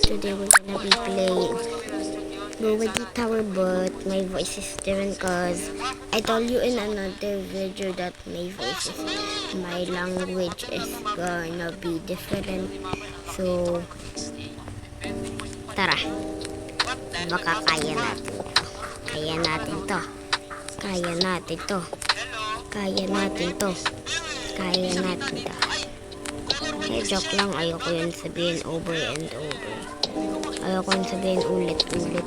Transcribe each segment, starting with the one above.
Today we're gonna be playing Bowedy Tower, but my voice is different cause I told you in another video that my language is gonna be different. So, tara. Baka kaya natin to. Kaya natin to. Kaya natin to. Kaya natin to. Kaya natin to. Eh, joke lang. Ayoko yun sabihin over and over. Ayoko yun sabihin ulit-ulit.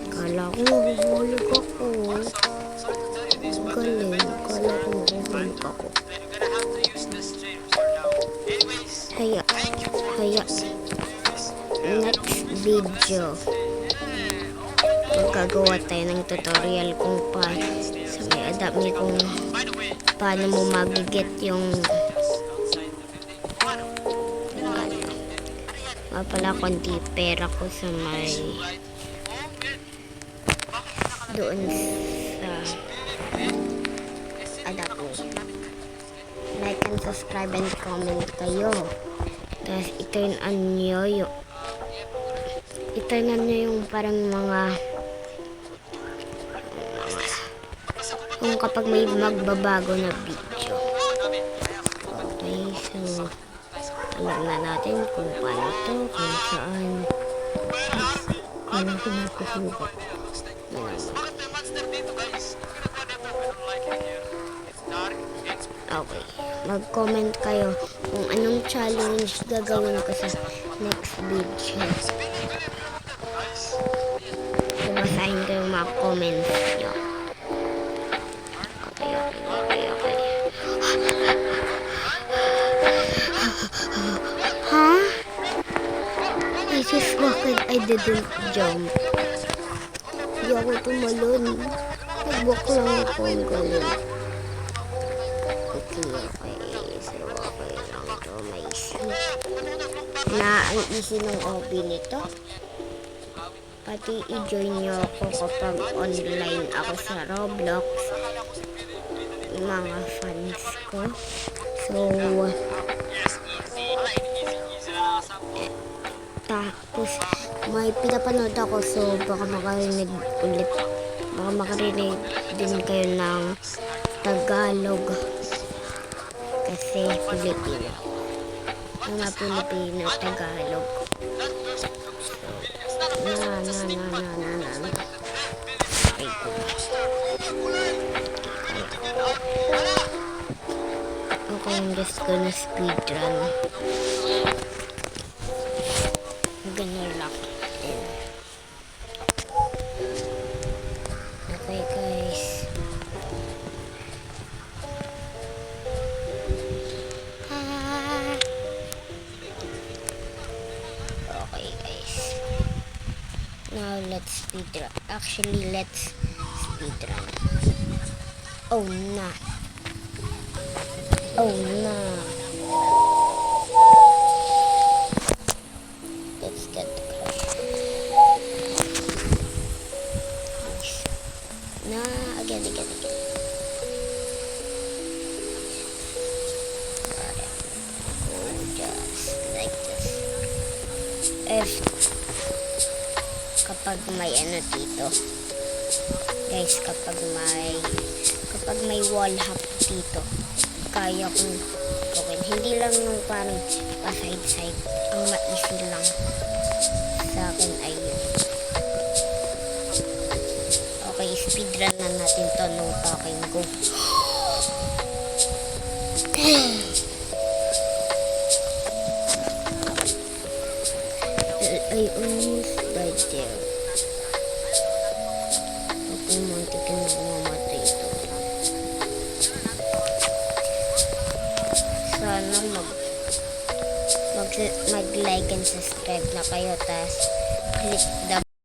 Kala ko mahuhulog ako. Galing. Kala ko mahuhulog ako. Haya. Haya. Next video. Magkagawa tayo ng tutorial kung sa may adapt me kung paano mo magiget yung pala konti pera ko sa may doon sa adapt me. Like and subscribe and comment kayo. Tapos i-turn on nyo yung parang mga kung kapag may magbabago na video. Okay, so alam na natin kung paano to, kung saan paano pinagkusugat. Okay, mag-comment kayo kung anong challenge gagawin ko sa next video. Basahin ko yung mga comments nyo. Okay. Ha? Jesus, bakit I didn't jump? Hindi ako tumalon. Nag-walk lang ako ang galing. Okay. So, okay lang ito. May easy. Ang easy ng hobby nito. Pati i-join nyo ako kapag online ako sa Roblox. Mga fans ko. So, tapos may pinapanood ako, so baka makarinig ulit. Baka makarinig din kayo ng Tagalog. Kasi Filipino. Mga Filipino, Tagalog. Okay, I'm just gonna speedrun. I'm gonna lock in. Okay, guys. Okay, guys. Now let's speedrun. Actually, let's speedrun. Oh, nah. Oh, nah. Let's get the crash. Nah, again. Oh, just like this. Kapag may dito. Guys, kapag may wall hop dito, kaya kong gawin. Hindi lang yung parang pa-side-side. Ang ma-easy lang sa akin ay yun. Okay, speedrun na natin to nung talking go. I almost died there. Okay, muntikin na bumamatay ito. Sana mag-like and subscribe na kayo, tas click the